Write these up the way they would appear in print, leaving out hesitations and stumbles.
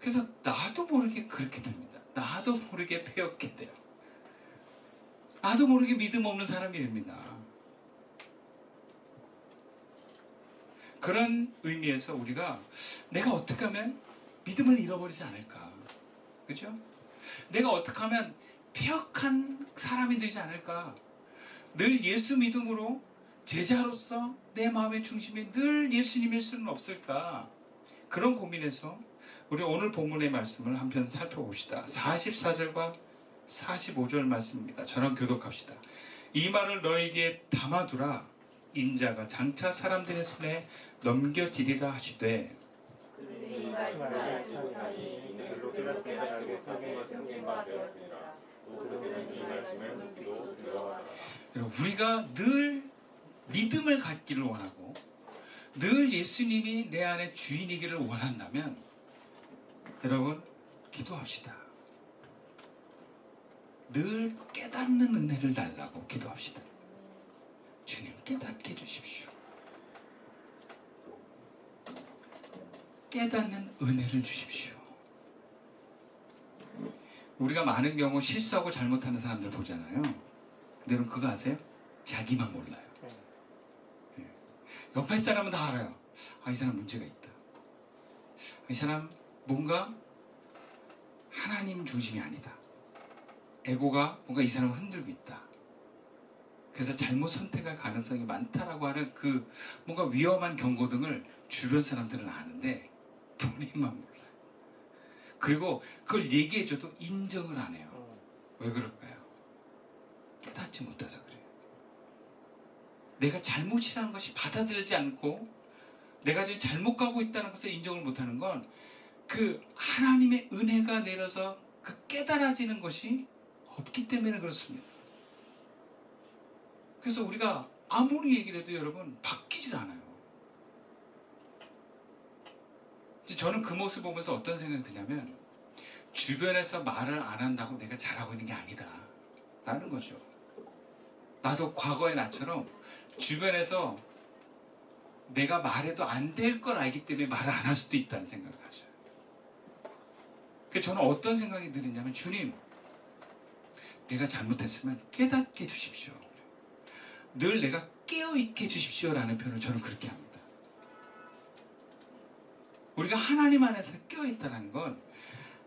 그래서 나도 모르게 그렇게 됩니다. 나도 모르게 패였게 돼요. 나도 모르게 믿음 없는 사람이 됩니다. 그런 의미에서 우리가 내가 어떻게 하면 믿음을 잃어버리지 않을까? 그죠? 내가 어떻게 하면 폐역한 사람이 되지 않을까? 늘 예수 믿음으로 제자로서 내 마음의 중심이 늘 예수님일 수는 없을까? 그런 고민에서 우리 오늘 본문의 말씀을 한편 살펴봅시다. 44절과 45절 말씀입니다. 저랑 교독합시다. 이 말을 너에게 담아두라. 인자가 장차 사람들의 손에 넘겨지리라 하시되 그들이 이 말씀을 알지 못하니 이들로 깨닫지 못하게 생긴 바 되었으니라. 또 그들은 이 말씀을 묻기도 두려워하더라. 우리가 늘 믿음을 갖기를 원하고 늘 예수님이 내 안에 주인이기를 원한다면 여러분 기도합시다. 늘 깨닫는 은혜를 달라고 기도합시다. 주님 깨닫게 해주십시오. 깨닫는 은혜를 주십시오. 우리가 많은 경우 실수하고 잘못하는 사람들 보잖아요. 근데 여러분 그거 아세요? 자기만 몰라요. 옆에 사람은 다 알아요. 아, 이 사람 문제가 있다. 이 사람 뭔가 하나님 중심이 아니다. 에고가 뭔가 이 사람을 흔들고 있다. 그래서 잘못 선택할 가능성이 많다라고 하는 그 뭔가 위험한 경고등을 주변 사람들은 아는데 본인만 몰라요. 그리고 그걸 얘기해줘도 인정을 안 해요. 왜 그럴까요? 깨닫지 못해서 그래요. 내가 잘못이라는 것이 받아들이지 않고 내가 지금 잘못 가고 있다는 것을 인정을 못하는 건 그 하나님의 은혜가 내려서 그 깨달아지는 것이 없기 때문에 그렇습니다. 그래서 우리가 아무리 얘기를 해도 여러분 바뀌질 않아요. 저는 그 모습 보면서 어떤 생각이 드냐면 주변에서 말을 안 한다고 내가 잘하고 있는 게 아니다 라는 거죠. 나도 과거의 나처럼 주변에서 내가 말해도 안 될 걸 알기 때문에 말을 안 할 수도 있다는 생각을 하셔요. 그래서 저는 어떤 생각이 드느냐면 주님 내가 잘못했으면 깨닫게 해주십시오. 늘 내가 깨어있게 해주십시오 라는 표현을 저는 그렇게 합니다. 우리가 하나님 안에서 깨어있다는 건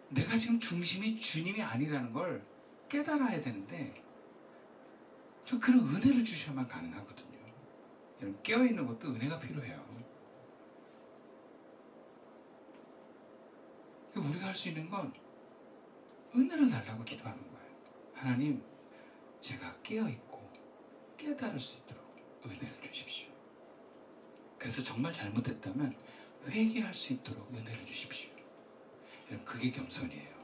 내가 지금 중심이 주님이 아니라는 걸 깨달아야 되는데 저 그런 은혜를 주셔야만 가능하거든요. 여러분 깨어있는 것도 은혜가 필요해요. 우리가 할 수 있는 건 은혜를 달라고 기도하는 거예요. 하나님 제가 깨어있고 깨달을 수 있도록 은혜를 주십시오. 그래서 정말 잘못했다면 회개할 수 있도록 은혜를 주십시오. 여러분 그게 겸손이에요.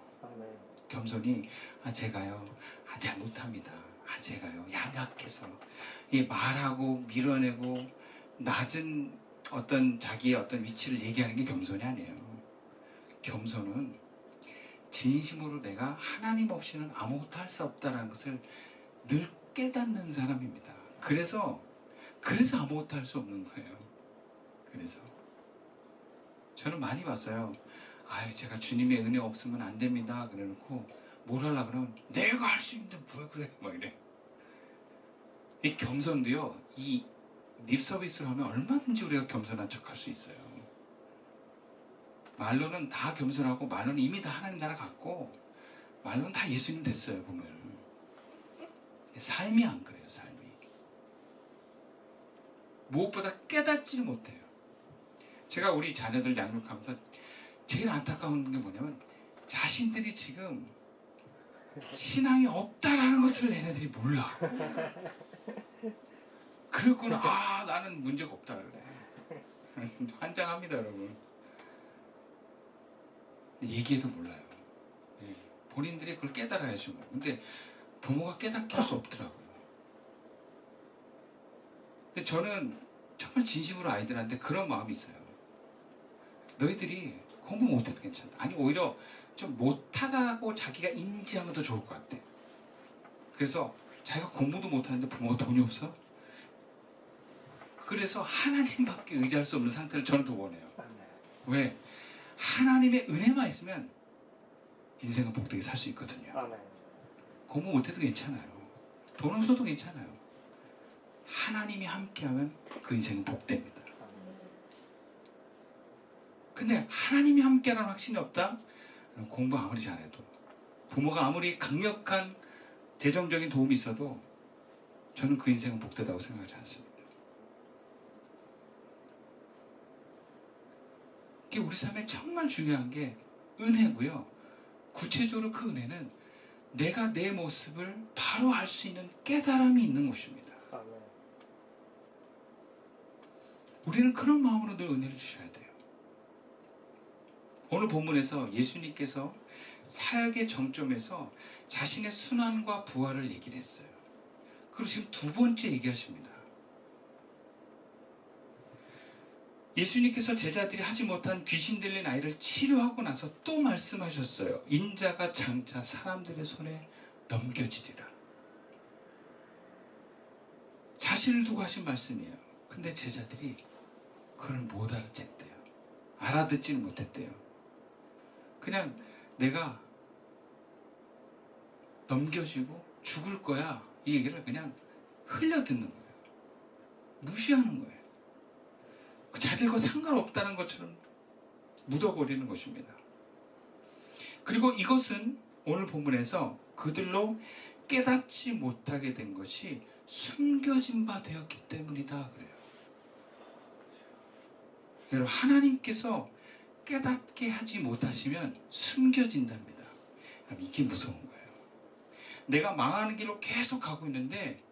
겸손이 제가요 잘못합니다. 제가요 양악해서 말하고 밀어내고 낮은 어떤 자기의 어떤 위치를 얘기하는 게 겸손이 아니에요. 겸손은 진심으로 내가 하나님 없이는 아무것도 할 수 없다는 것을 늘 깨닫는 사람입니다. 그래서 아무것도 할 수 없는 거예요. 그래서 저는 많이 봤어요. 제가 주님의 은혜 없으면 안 됩니다. 그래놓고 뭘 하려고 그러면 내가 할 수 있는데 왜 그래? 막 이래. 이 겸손도요. 이 립 서비스로 하면 얼마든지 우리가 겸손한 척 할 수 있어요. 말로는 다 겸손하고 말로는 이미 다 하나님 나라 갔고 말로는 다 예수님 됐어요. 보면 삶이 안 그래요. 삶이 무엇보다 깨닫지를 못해요. 제가 우리 자녀들 양육하면서 제일 안타까운 게 뭐냐면 자신들이 지금 신앙이 없다라는 것을 얘네들이 몰라. 그러고는 나는 문제가 없다 그래. 환장합니다 여러분. 얘기해도 몰라요. 본인들이 그걸 깨달아야죠. 근데 부모가 깨닫게 할 수 없더라고요. 근데 저는 정말 진심으로 아이들한테 그런 마음이 있어요. 너희들이 공부 못해도 괜찮다. 아니 오히려 좀 못하다고 자기가 인지하면 더 좋을 것 같아. 그래서 자기가 공부도 못하는데 부모가 돈이 없어? 그래서 하나님밖에 의지할 수 없는 상태를 저는 더 원해요. 왜? 하나님의 은혜만 있으면 인생은 복되게 살 수 있거든요. 아멘. 공부 못해도 괜찮아요. 돈 없어도 괜찮아요. 하나님이 함께하면 그 인생은 복됩니다. 근데 하나님이 함께하는 확신이 없다? 공부 아무리 잘해도, 부모가 아무리 강력한 재정적인 도움이 있어도 저는 그 인생은 복되다고 생각하지 않습니다. 이게 우리 삶에 정말 중요한 게 은혜고요. 구체적으로 그 은혜는 내가 내 모습을 바로 알 수 있는 깨달음이 있는 것입니다. 아멘. 우리는 그런 마음으로 늘 은혜를 주셔야 돼요. 오늘 본문에서 예수님께서 사역의 정점에서 자신의 순환과 부활을 얘기를 했어요. 그리고 지금 두 번째 얘기하십니다. 예수님께서 제자들이 하지 못한 귀신 들린 아이를 치료하고 나서 또 말씀하셨어요. 인자가 장차 사람들의 손에 넘겨지리라. 자신을 두고 하신 말씀이에요. 근데 제자들이 그걸 못 알아챘대요. 알아듣지는 못했대요. 그냥 내가 넘겨지고 죽을 거야, 이 얘기를 그냥 흘려듣는 거예요. 무시하는 거예요. 자들과 상관없다는 것처럼 묻어버리는 것입니다. 그리고 이것은 오늘 본문에서 그들로 깨닫지 못하게 된 것이 숨겨진 바 되었기 때문이다 그래요. 여러분, 하나님께서 깨닫게 하지 못하시면 숨겨진답니다. 이게 무서운 거예요. 내가 망하는 길로 계속 가고 있는데,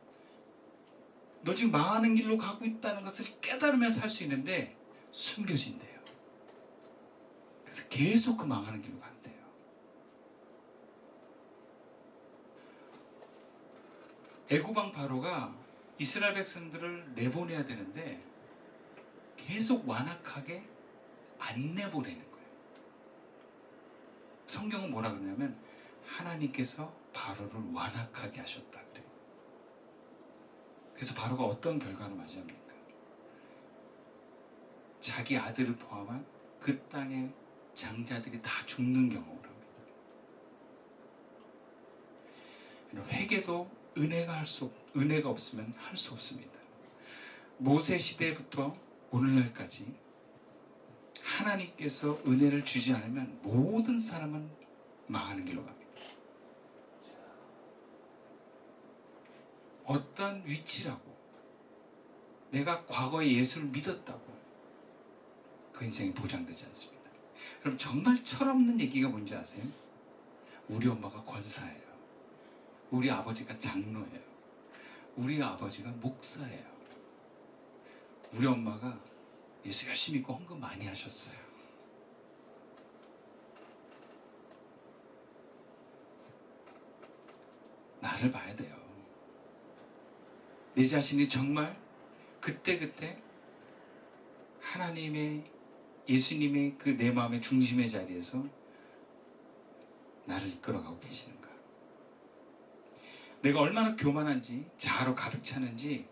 너 지금 망하는 길로 가고 있다는 것을 깨달으면 살 수 있는데 숨겨진대요. 그래서 계속 그 망하는 길로 간대요. 애굽왕 바로가 이스라엘 백성들을 내보내야 되는데 계속 완악하게 안 내보내는 거예요. 성경은 뭐라 그러냐면 하나님께서 바로를 완악하게 하셨다 그래요. 그래서 바로가 어떤 결과를 맞이합니까? 자기 아들을 포함한 그 땅의 장자들이 다 죽는 경험을 합니다. 회개도 은혜가 없으면 할 수 없습니다. 모세 시대부터 오늘날까지 하나님께서 은혜를 주지 않으면 모든 사람은 망하는 길로 갑니다. 어떤 위치라고, 내가 과거에 예수를 믿었다고 그 인생이 보장되지 않습니다. 그럼 정말 철없는 얘기가 뭔지 아세요? 우리 엄마가 권사예요. 우리 아버지가 장로예요. 우리 아버지가 목사예요. 우리 엄마가 예수 열심히 믿고 헌금 많이 하셨어요. 나를 봐야 돼요. 내 자신이 정말 그때그때 하나님의, 예수님의 그 내 마음의 중심의 자리에서 나를 이끌어가고 계시는가? 내가 얼마나 교만한지, 자아로 가득 차는지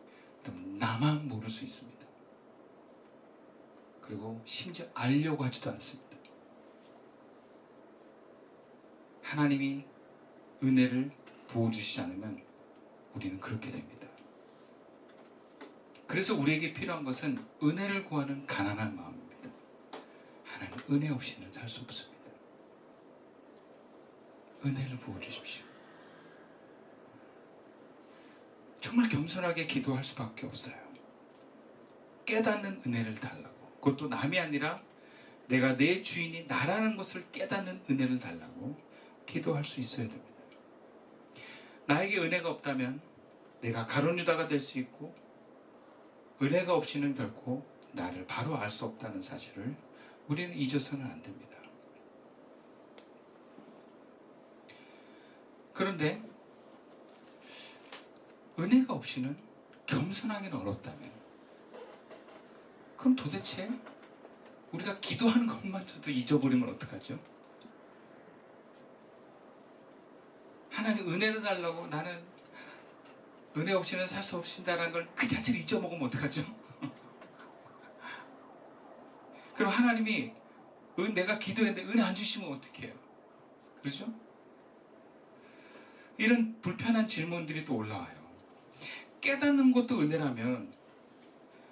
나만 모를 수 있습니다. 그리고 심지어 알려고 하지도 않습니다. 하나님이 은혜를 부어주시지 않으면 우리는 그렇게 됩니다. 그래서 우리에게 필요한 것은 은혜를 구하는 가난한 마음입니다. 하나님, 은혜 없이는 살 수 없습니다. 은혜를 부어주십시오. 정말 겸손하게 기도할 수밖에 없어요. 깨닫는 은혜를 달라고. 그것도 남이 아니라 내가 내 주인이 나라는 것을 깨닫는 은혜를 달라고 기도할 수 있어야 됩니다. 나에게 은혜가 없다면 내가 가룟 유다가 될 수 있고, 은혜가 없이는 결코 나를 바로 알 수 없다는 사실을 우리는 잊어서는 안 됩니다. 그런데 은혜가 없이는 겸손하기는 어렵다면, 그럼 도대체 우리가 기도하는 것만저도 잊어버리면 어떡하죠? 하나님 은혜를 달라고 나는 은혜 없이는 살 수 없습니다라는 걸 그 자체를 잊어먹으면 어떡하죠? 그럼 하나님이 내가 기도했는데 은혜 안 주시면 어떡해요? 그렇죠? 이런 불편한 질문들이 또 올라와요. 깨닫는 것도 은혜라면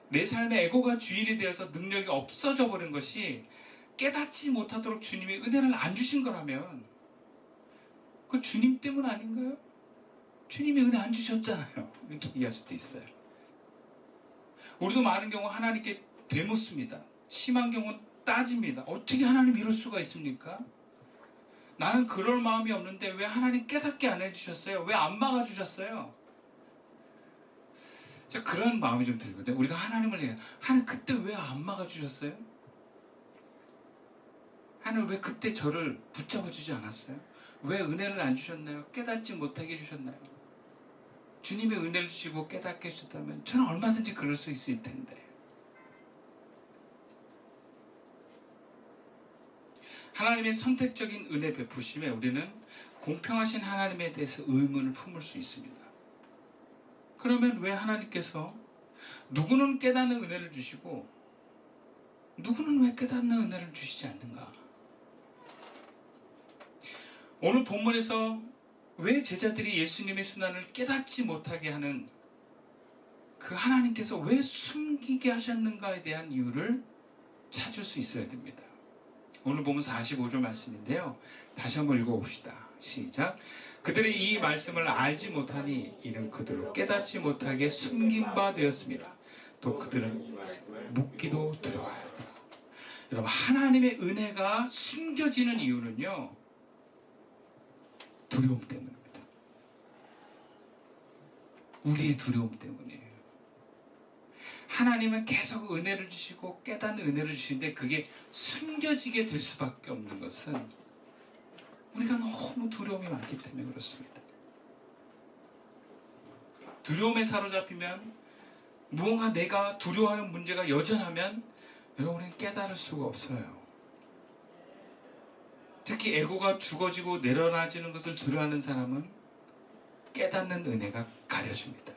내 삶의 에고가 주인이 되어서 능력이 없어져 버린 것이 깨닫지 못하도록 주님이 은혜를 안 주신 거라면 그 주님 때문 아닌가요? 주님이 은혜 안 주셨잖아요. 이렇게 얘기할 수도 있어요. 우리도 많은 경우 하나님께 되묻습니다. 심한 경우는 따집니다. 어떻게 하나님 이럴 수가 있습니까? 나는 그럴 마음이 없는데 왜 하나님 깨닫게 안 해주셨어요? 왜 안 막아주셨어요? 그런 마음이 좀 들거든요. 우리가 하나님을 얘기해요. 하나님 그때 왜 안 막아주셨어요? 하나님 왜 그때 저를 붙잡아주지 않았어요? 왜 은혜를 안 주셨나요? 깨닫지 못하게 해주셨나요? 주님이 은혜를 주시고 깨닫게 해주셨다면 저는 얼마든지 그럴 수 있을 텐데. 하나님의 선택적인 은혜 베푸심에 우리는 공평하신 하나님에 대해서 의문을 품을 수 있습니다. 그러면 왜 하나님께서 누구는 깨닫는 은혜를 주시고 누구는 왜 깨닫는 은혜를 주시지 않는가? 오늘 본문에서 왜 제자들이 예수님의 순환을 깨닫지 못하게 하는 그 하나님께서 왜 숨기게 하셨는가에 대한 이유를 찾을 수 있어야 됩니다. 오늘 보면 45절 말씀인데요. 다시 한번 읽어봅시다. 시작. 그들이 이 말씀을 알지 못하니 이는 그들로 깨닫지 못하게 숨긴 바 되었습니다. 또 그들은 이 말씀을 묻기도 두려워하였다. 여러분, 하나님의 은혜가 숨겨지는 이유는요, 두려움 때문입니다. 우리의 두려움 때문이에요. 하나님은 계속 은혜를 주시고 깨닫는 은혜를 주시는데 그게 숨겨지게 될 수밖에 없는 것은 우리가 너무 두려움이 많기 때문에 그렇습니다. 두려움에 사로잡히면 무언가 내가 두려워하는 문제가 여전하면 여러분은 깨달을 수가 없어요. 특히 에고가 죽어지고 내려놔지는 것을 두려워하는 사람은 깨닫는 은혜가 가려집니다.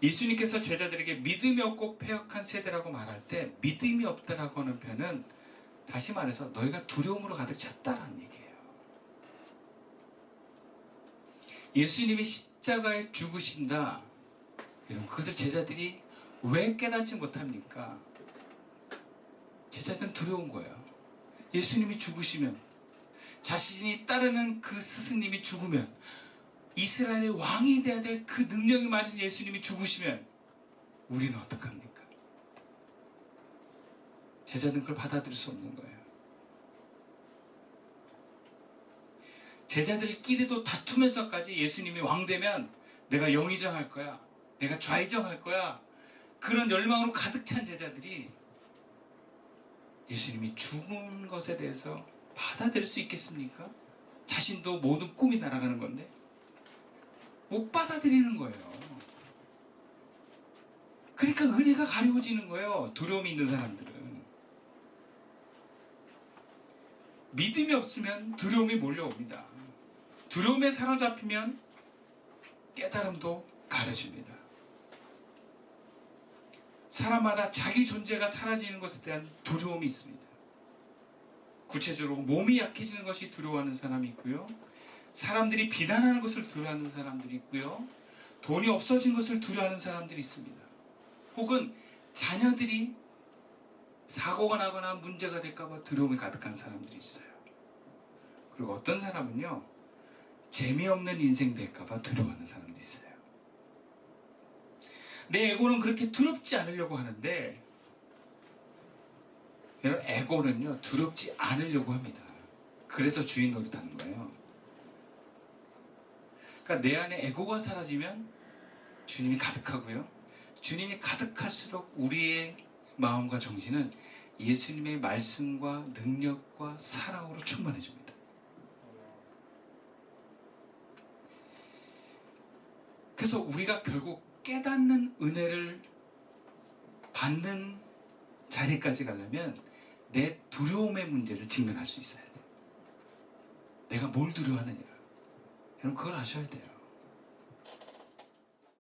예수님께서 제자들에게 믿음이 없고 패역한 세대라고 말할 때 믿음이 없다라고 하는 표현은 다시 말해서 너희가 두려움으로 가득 찼다라는 얘기예요. 예수님이 십자가에 죽으신다. 여러분, 그것을 제자들이 왜 깨닫지 못합니까? 제자들은 두려운 거예요. 예수님이 죽으시면, 자신이 따르는 그 스승님이 죽으면, 이스라엘의 왕이 되어야 될 그 능력이 많으신 예수님이 죽으시면 우리는 어떡합니까? 제자들은 그걸 받아들일 수 없는 거예요. 제자들끼리도 다투면서까지 예수님이 왕 되면 내가 영의정할 거야, 내가 좌의정할 거야, 그런 열망으로 가득 찬 제자들이 예수님이 죽은 것에 대해서 받아들일 수 있겠습니까? 자신도 모든 꿈이 날아가는 건데 못 받아들이는 거예요. 그러니까 은혜가 가려워지는 거예요. 두려움이 있는 사람들은. 믿음이 없으면 두려움이 몰려옵니다. 두려움에 사로잡히면 깨달음도 가려집니다. 사람마다 자기 존재가 사라지는 것에 대한 두려움이 있습니다. 구체적으로 몸이 약해지는 것이 두려워하는 사람이 있고요. 사람들이 비난하는 것을 두려워하는 사람들이 있고요. 돈이 없어진 것을 두려워하는 사람들이 있습니다. 혹은 자녀들이 사고가 나거나 문제가 될까봐 두려움이 가득한 사람들이 있어요. 그리고 어떤 사람은요, 재미없는 인생 될까봐 두려워하는 사람도 있어요. 내 에고는 그렇게 두렵지 않으려고 하는데, 여러분, 에고는요, 두렵지 않으려고 합니다. 그래서 주인 노릇하는 거예요. 그러니까 내 안에 에고가 사라지면 주님이 가득하고요. 주님이 가득할수록 우리의 마음과 정신은 예수님의 말씀과 능력과 사랑으로 충만해집니다. 그래서 우리가 결국 깨닫는 은혜를 받는 자리까지 가려면 내 두려움의 문제를 직면할 수 있어야 돼요. 내가 뭘 두려워하느냐. 여러분, 그걸 아셔야 돼요.